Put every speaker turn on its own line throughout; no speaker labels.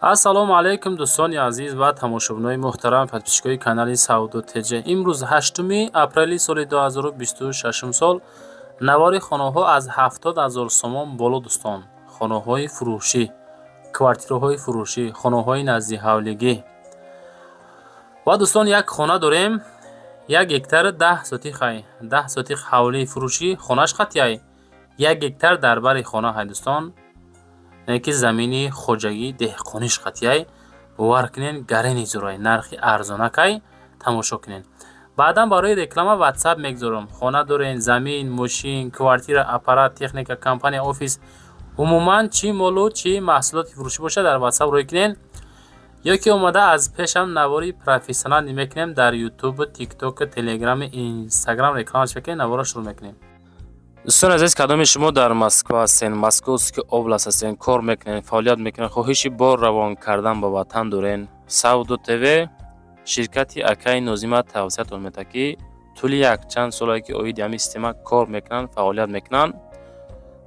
ассалому алайкум дӯстони азиз ва тамошобинони муҳтарам подписчикои канали Сауду ТЖ. Имрӯз 8 апрели соли 2026 сол навори хонаҳо аз 70,000 сомон боло дӯстон. Хонаҳои фурӯшӣ, квартираҳои фурӯшӣ, хонаҳои назди ҳавлигӣ. Ва дӯстон як хона дорем, 1 гектар 10 сотихай, 10 сотих ҳавлии фурӯшӣ хонаш хатяй, 1 гектар дар бари хона ҳай дӯстон. Яки замини хоҷагӣ деҳқониш хатяй бовар кунен гарени зурай нархи арзонакай тамошо кунен. Баъдан барои реклама WhatsApp мегзорам. Хона дорен, замин, мошин, квартира, аппарат, техника, компания, офис, умуман чӣ молу чӣ маҳсулоти фурӯшӣ бошад дар WhatsApp рой кунен. ёки омада аз пешам навори профессионал мекунем дар YouTube, TikTok, Telegram, Instagram рекламаш мекунем, навора шурӯъ мекунем. дӯстон азиз, кадоми шумо дар Москва ҳастен, Московский област ҳастен, кор мекунен, фаъолият мекунен, хоҳиши бор равон кардан ба ватан дорен, Сауду ТВ ширкати Акаи Нозима тавсиятон метавад ки тӯли якчанд солае ки оиди ҳамин система кор мекунанд, фаъолият мекунанд,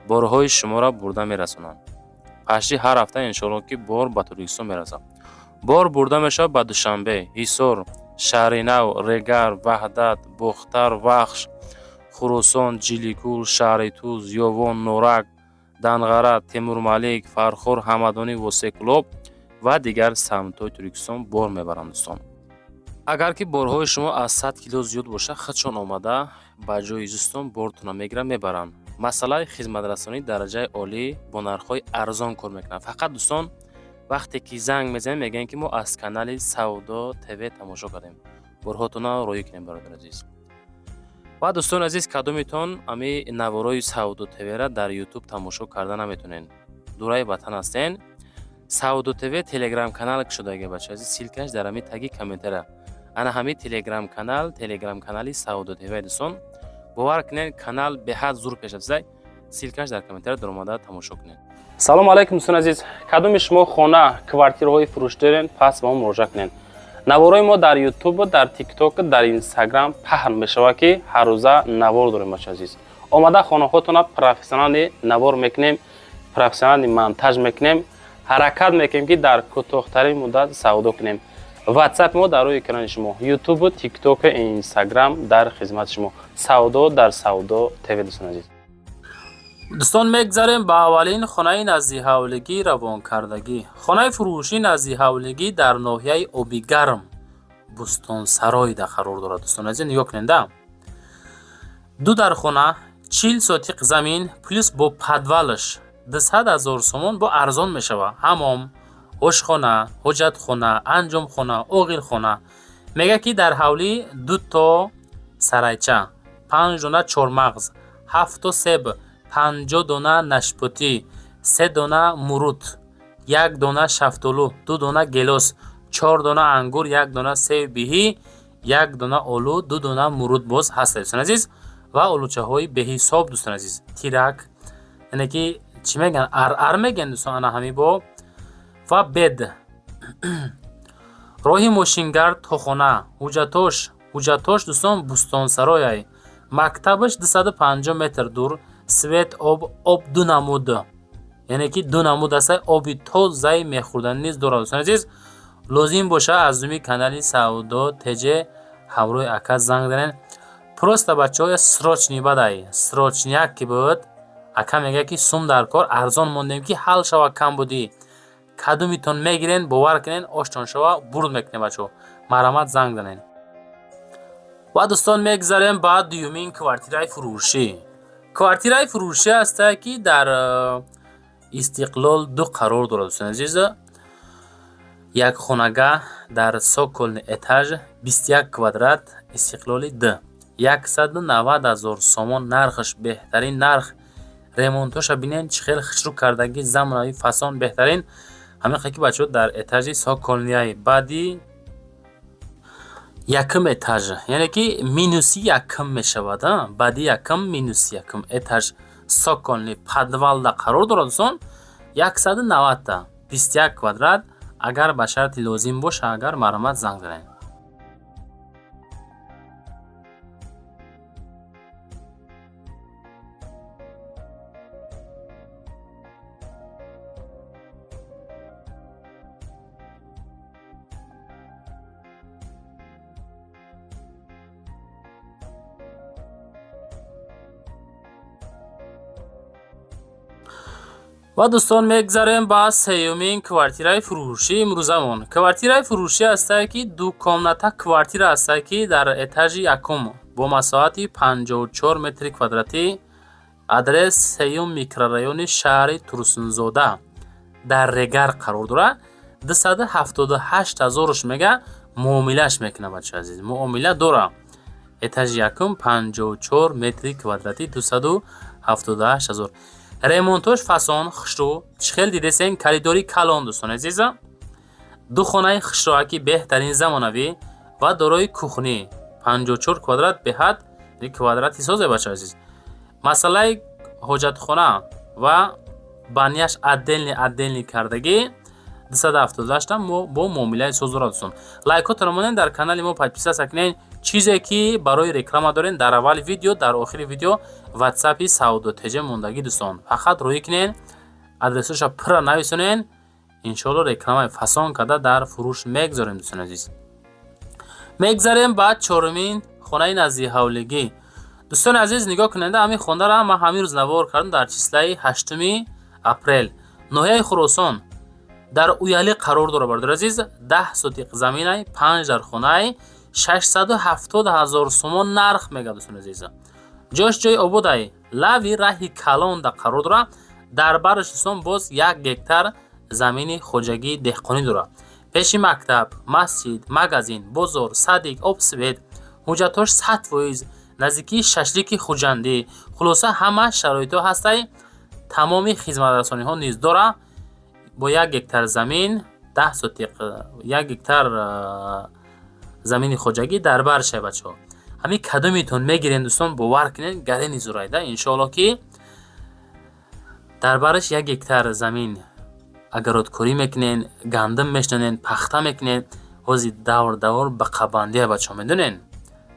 борҳои шуморо бурда мерасонанд. пашти ҳар ҳафта иншоалло ки бор ба Тоҷикистон мерасад. Бор бурда мешавад ба Душанбе, Ҳисор, Шаҳри Нав, Регар, Ваҳдат, Бухтар, Вахш, Хурусон, Ҷиликул, Шаҳри Туз, Ёвон, Норак, Данғара, Темурмалик, Фархор, Ҳамадонӣ, Восекулоб ва дигар самтҳои Тоҷикистон бор мебаранд дӯстон. агар ки борҳои шумо аз 100 кило зиёд бошад, худшон омада ба ҷои зистон бортона мегиранд, мебаранд. Масъалаи хизматрасонӣ дараҷаи олӣ бо нархҳои арзон кор мекунанд. Фақат дӯстон вақте ки занг мезанем мегӯянд ки мо аз канали Сауду ТВ тамошо кардем. Борҳотона роӣ кунем бародар азиз. ва дӯстон азиз, кадомитон ами наворои Сауду ТВ-ра дар YouTube тамошо карда наметонен, дураи ватан ҳастен, Сауду ТВ Telegram канал кушодаги бача азиз, силкаш дар ами таги комментария. ана ҳами Telegram канали Сауду ТВ дӯстон. бовар кунен, канал беҳад зур пеш афзай. силкаш дар комментария дар омада тамошо кунен. салому алайкум дӯстон азиз, кадоми шумо хона, квартираҳои фурӯш дорен, пас ба мо муроҷиат кунен. наворои мо дар YouTube, дар TikTok, дар Instagram паҳн мешавад ки ҳар рӯза навор дорем бача азиз. омада хонаҳотона профессионали навор мекунем, профессионали монтаж мекунем, ҳаракат мекунем ки дар кӯтоҳтарин муддат савдо кунем. WhatsApp мо дар рӯи экрани шумо, YouTube, TikTok, Instagram дар хизмати шумо. Савдо дар Сауду ТВ дӯстон азиз. дӯстон мегзарем ба аввалин хонаи назди ҳавлигӣ равонкардагӣ. хонаи фурӯшии назди ҳавлигӣ дар ноҳияи Оби Гарм, Бустонсаройда қарор дорад дӯстон азиз. нигоҳ кунед да. ду дар хона 40 сотиқ замин плюс бо подвалаш 200,000 сомон бо арзон мешавад. ҳамом, ошхона, ҳоҷатхона, анҷомхона, оғилхона. мега ки дар ҳавлӣ 2 то сарайча, 5 дона чормағз, 7 то себ, 50 дона нашпутӣ, 3 дона мурут, 1 дона шафтолу, 2 дона гелос, 4 дона ангур, 1 дона себ биҳӣ, 1 дона олу, 2 дона мурут боз ҳаст дӯстон азиз. ва олучаҳои беҳисоб дӯстон азиз. тирак, яъне ки чӣ мегӯянд, ар мегӯянд дӯстон, ана ҳами бо ва бед. роҳи мошингард то хона, ҳуҷатош дӯстон Бустонсарой, мактабаш 250 метр дур, свет об 2 намуд, яъне ки 2 намуд ҳастай, оби тозаи мехӯрдани низ дорад дӯстон азиз. лозим боша аз думи канали Сауду ТЖ ҳамроҳи ака занг занен. просто бачаҳоя срочни бадай, срочняк ки буд, ака мегӯяд ки сум дар кор, арзон мондем ки ҳал шава камбудӣ. кадомитон мегирен, бовар кунен, оштон шава бурд мекунем бачаҳо. марҳамат, занг занен. ва дӯстон мегзарем ба дуюмин квартираи фурӯшӣ. квартираи фурӯшӣ ҳастае ки дар Истиқлол 2 қарор дорад дӯстон азиз. як хонагаҳ дар Соколни этаж 21 квадрат, Истиқлоли 2, 190,000 сомон нархаш, беҳтарин нарх. ремонтоша бинен чӣ хел хушрӯ кардагӣ, замонави фасон беҳтарин. ҳамин ки бачаҳо дар этажи Соколнияи баъди якм этаж, яъне ки минуси якм мешавад, баъди якм минуси якм этаж Соколни подвалда қарор дорад дӯстон. 190 21 квадрат. агар ба шарти лозим боша, агар марҳамат, занг занед. ва дӯстон мегзарем ба сеюмин квартираи фурӯшӣ имрӯзамон. Квартираи фурӯшӣ ҳастае ки ду комната квартира ҳастае ки дар этажи якум бо масоҳати 54 метри квадратӣ, адрес сеюм микрорайони шаҳри Турсунзода дар Регар қарор дорад. 278 ҳазораш мега муомилааш мекунад бачаи азиз. Муомила дора. Этажи якум 54 метри квадратӣ 278 ҳазор. ремонтош фасон хушрӯ чхел дидесен коридори калон дӯстон азиза. Ду хонаи хушрӯаки беҳтарин замонавӣ ва дорои кухни 54 квадрат беҳад квадрати созе бачаи азиз. Масъалаи ҳоҷатхона ва банияш отдельни кардагӣ 278 бо муомилаи соз дорад дӯстон. Лайкотро монен, дар канали мо подписатсия кунен. Чизе ки барои реклама дорен дар аввали видео, дар охири видео ватсапи Саудо ТЖ мондагӣ дӯстон. Фақат рӯй кунен, адресаша пурра нависонен. Иншоалло рекламаи фасон карда дар фурӯш мегзорем дӯстон азиз. Мегзарем ба чорумин хонаи назди ҳавлигӣ. дӯстони азиз, нигоҳ кунанда ҳамин хонаро ман ҳамин рӯз навор кардам дар числаи 8 апрел. ноҳияи Хуросон дар Уяли қарор дорад бардор азиз. 10 сотиқ заминай 5 дар хонаи 670 ҳазор сомон нарх мегӯяд дӯстон азиз. ҷош ҷои ободай лави раҳи калонда қарор дорад. дар бараш дӯстон боз 1 гектар замини хоҷагӣ деҳқонӣ дорад. пеши мактаб, масҷид, магазин, бозор, садик, обсвет, ҳуҷҷатош 100%, наздикии шашлики хуҷандӣ, хулоса ҳама шароитҳо ҳастай. тамоми хизматрасониҳо низ дора. бо 1 гектар замин 10 сотиқ 1 гектар замини хоҷагӣ дар баршай бачаҳо. ҳамин кадомитон мегирен дӯстон, бовар кунен гарени зурайда. Иншоалло ки дар бараш 1 гектар замин агародкорӣ мекунен, гандум мешнонен, пахта мекунен, ҳози давр бақабандия бачаҳо медонен.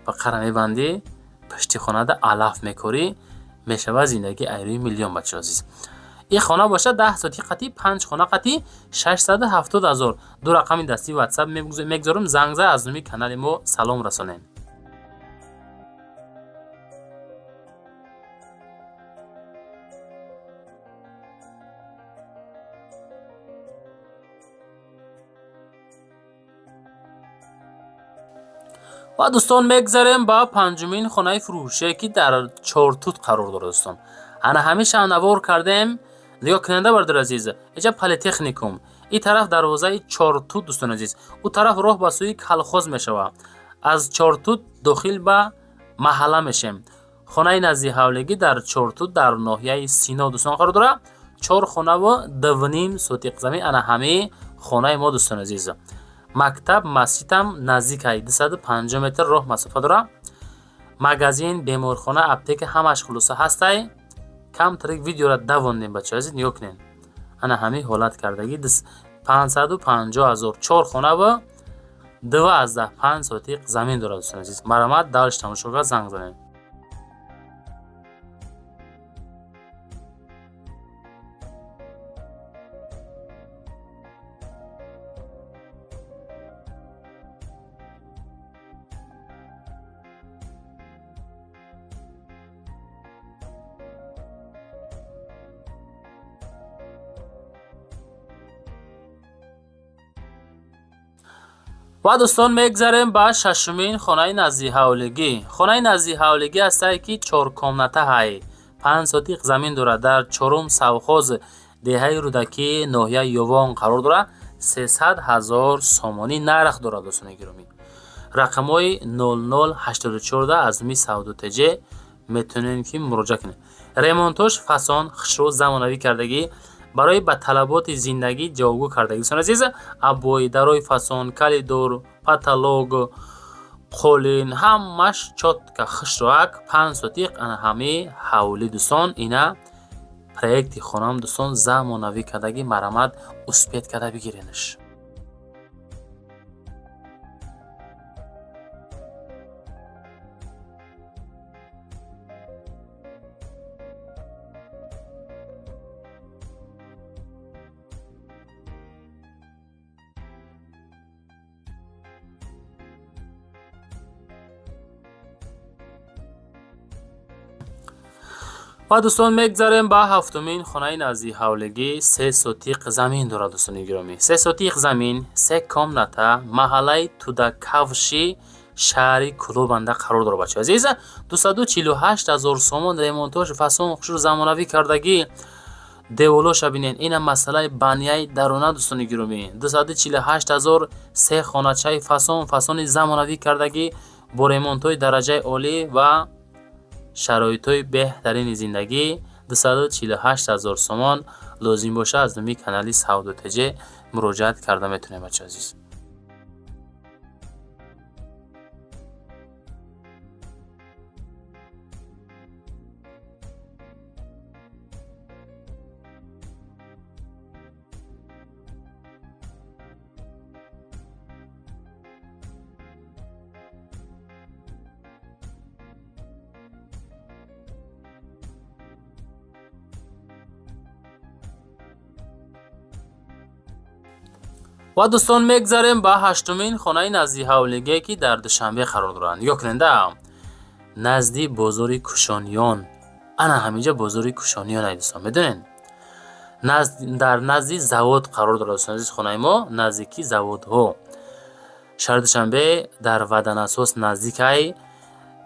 бақара мебандӣ, пишти хонада алаф мекорӣ, мешавад зиндагӣ айрӯи миллион бачаҳо азиз. ин хона бошад 10 сотиқ қати 5 хона қати 670 ҳазор. ду рақами дастии ватсап мегзорам. зангза аз номи канали мо салом расонен. ва дӯстон мегзарем ба панҷумин хонаи фурӯшие ки дар Чортут қарор дорад дӯстон. ана ҳамеша навор кардем. нигоҳ кунанда бардор азиз, эҷа политехникум, ин тараф дарвозаи Чортут дӯстон азиз. у тараф роҳ ба сӯи колхоз мешавад. аз Чортут дохил ба маҳалла мешем. хонаи назди ҳавлигӣ дар Чортут дар ноҳияи Сино дӯстон қарор дорад. 4 хонаву 2.5 сотиқ замин ана ҳамаи хонаи мо дӯстон азиз. мактаб, масҷидам наздикай 250 метр роҳ масофа дорад. магазин, беморхона, аптека ҳамаш хулоса ҳастай. камтарик видеора давондем бачаҳо азиз, нигоҳ кунен. ана ҳамин ҳолат кардагӣ 550 ҳазор 4 хонаву 2.5 сотиқ замин дорад дӯстон азиз. марамат давлиш тамошогар занг занед. ва дӯстон мегзарем ба шашумин хонаи назди ҳавлигӣ. хонаи назди ҳавлигӣ ҳастае ки 4 комнатаҳай 5 сотиқ замин дорад. дар 4 савхоз деҳаи рӯдакӣ ноҳияи Ёвон қарор дорад. 300 ҳазор сомонӣ нарх дорад дӯстони гиромӣ. рақамҳои 0084 аз номи Саудо ТЖ метавонед ки муроҷиат кунед. ремонтош фасон, хушрӯ, замонавӣ кардагӣ барои ба талаботи зиндагӣ ҷавобгӯ кардагӣ дӯстон азиз. аббои дарои фасон, калидор, паталог, қолин ҳамаш чотка хушрӯак 5 сотиқ ана ҳамаи ҳавлӣ дӯстон. ина проекти хонам дӯстон замонавӣ кардагӣ марамат успеҳ карда бигиренаш. و دوستان میگذاریم با هفتمین خانه نزدی حولگی 3 سوتیق زمین دارد. دوستان گرامی 3 سوتیق زمین 3 کامناتا محله تودا کавши شهری کلوبنده قرار داره. بچه عزیز 248,000 سومون ремонтош фасон хушур замонавӣ кардагӣ деволоша бинен. ина масъалаи банияи дарона. дӯстони гиромӣ 248,000 се хоначаи фасони замонавӣ кардагӣ бо ремонтҳои дараҷаи олӣ ва шароитҳои беҳтарини зиндагӣ 248,000 сомон лозим боша аз номи канали Сауду ТЖ муроҷиат карда метавонем. бача азиз و دوستان میگذاریم با هشتمین خانه نزدی حولگی که در دوشنبه قرار دارند. یا کننده نزدی بازار کوشانیان. انا همینجا بازار کوشانیان ای دوستان میدونین در نزدی زواد قرار دارد. دوستان خانه ما نزدیکی زواد ها شهر دوشنبه در ودن اساس نزدیک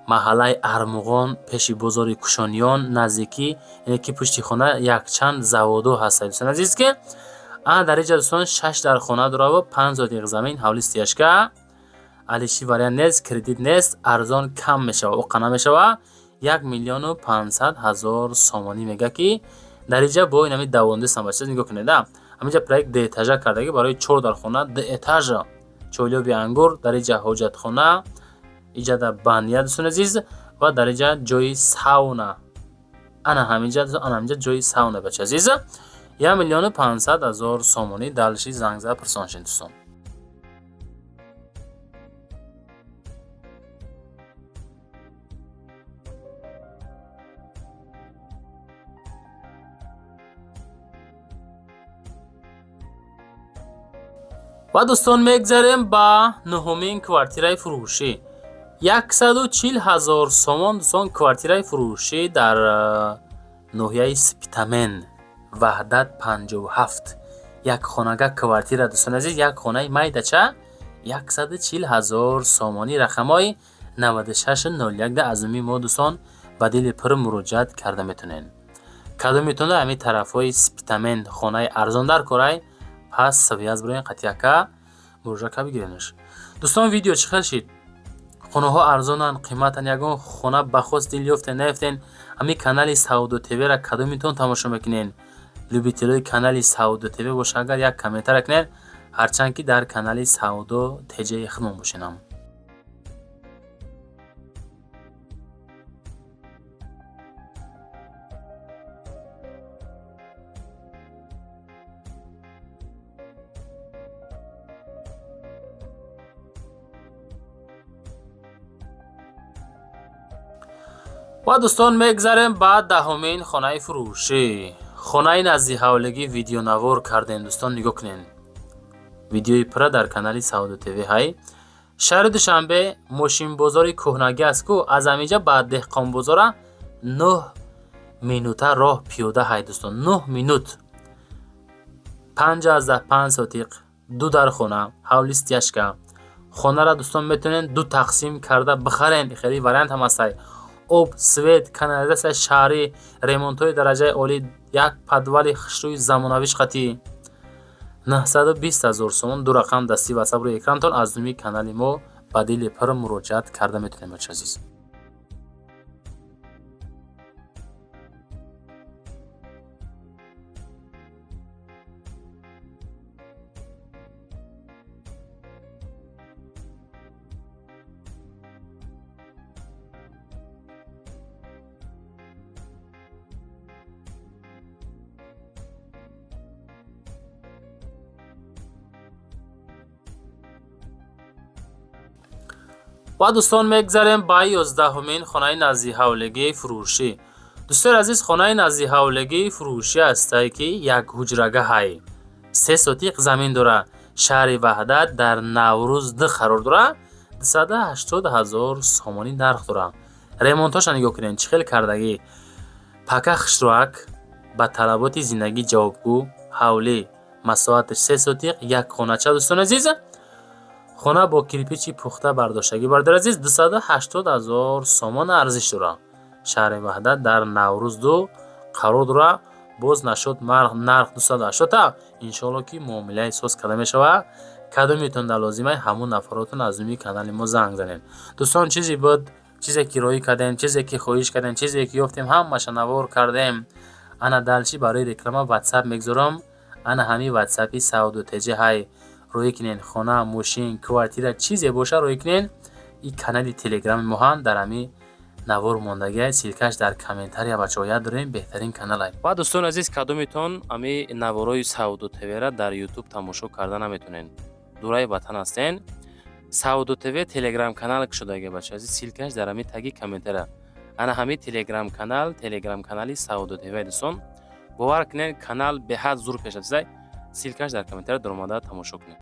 محله ارمغان پیش بازار کوشانیان نزدیکی یکی پشت خانه یک چند زوادو هست. دوستان عزیز که در اینجا دوستان 6 در خانه داره و 5 سوتیق زمین حوالی استیاشکا علیشی وریان نیست کردیت نیست ارزان کم میشه و قنا میشه و 1,500,000 سومانی میگه که در اینجا با این همی دوانده سنباشته نگاه کنیده. همینجا پرایک ده اتاجه کردگی برای 4 در خانه ده اتاجه چولیو انگور در اینجا حاجت خانه اینجا در بانیا دوستان عزیز و در اینجا جای ساونا. انا همینجا جای ساونا بچه عزیز 1,500,000 سومانی دلشی زنگزه پرسانشین دوستان. و دوستان میگذاریم با نهمین کوارتیرای فروشی 140,000 سومان دوستان. کوارتیرای فروشی در ناحیه سپیتامن وحدت 57 یک خانگاه کوارتیر دوستان عزیز یک خانه مایدچه 140,000 سومانی رقمای 9601 از می ما دوستان بدیل پر مراجعت کرده میتونین. کدام میتونه همین طرف های سپیتامن خانه ارزان در کرای پس سویاز برای قطیاکا مراجعه بگیرنش. دوستان ویدیو چی خیلی شید خانه ها ارزانن قیمتن یگان خانه بخواست دیل یفتن نفتن همین کانال ساودو تیوی را کدام میتون تماشا میکنین. لوبیتلوی کانال ساودو تیوی باشه اگر یک کامنتر کنین هرچند که در کانال ساودو تیجه خدمت باشینم. و دوستان میگذاریم بعد دهمین خانه فروشی خانه نزدی حولگی ویدیو نوار کردیم دوستان نگاه کنین. ویدیوی پره در کانال ساودو تیوی های شهر دوشنبه ماشین بازار کهنگی است که از همینجا بعد دهقان بازار 9 مینوته راه پیاده های دوستان 9 مینوت 5 سوتیق دو در خانه حولیست یشکا خانه را دوستان میتونین دو تقسیم کرده بخرین. خیلی وریانت هم هسته об свет канализация шаҳрӣ ремонтҳои дараҷаи олӣ як падвали хушрӯи замонавиш хати 920,000 сомон ду рақам дастӣ ва сабри экрантон аз номи канали мо ба дили пир муроҷиат карда метавонем бача азиз. و دوستان میگذاریم با 11مین خانه نزدی حولگی فروشی. دوستان عزیز خانه نزدی حولگی فروشی است که یک حجرگاه های 3 سوتیق زمین داره شهر وحدت در نوروز ده قرار داره 280,000 سومانی نرخ داره. ремонтош نگاه کنین چه خیلی کردگی пака хушруак ба талаботи зиндагӣ ҷавобгӯ ҳавли масоати 3 сотиқ як хонача дӯстони азиз. хона бо кирпичи пухта бардоштагӣ бардор азиз 280 000 сомон арзиш дорад. шаҳри ваҳдат дар Наврӯзду қарор дорад. боз нашуд нарх 280. иншоалло ки муомилаи соз карда мешавад. кадометон дар лозимаи ҳамон нафаротон аз умми канали мо занг занед. дӯстон чизе буд, чизе ки роӣ кардем, чизе ки хоҳиш кардем, чизе ки ёфтем ҳамаша навор кардем. ана далчи барои реклама ватсап мегузорам. ана ҳамин ватсапи Сауду Теҷа ҳай роӣ кинен хона, мошин, квартира чизе боша роӣ кинен. ин канали телеграми мо ҳам дар ҳамин навор мондагӣ силкаш дар комментария бачаҳо яд дорем. беҳтарин канал ай. ва дӯстони азиз кадометон ами наворои Сауду ТВ-ра дар YouTube тамошо карда наметонен. дураи ватан ҳастен. Сауду ТВ телеграм канал шудааги бача азиз силкаш дар ами таги комментария. ана ҳамин телеграм канали Сауду ТВ дӯстон. бовар кинен канал беҳад зур пеш афзай. силкаш дар комментария дар омада тамошо кунед.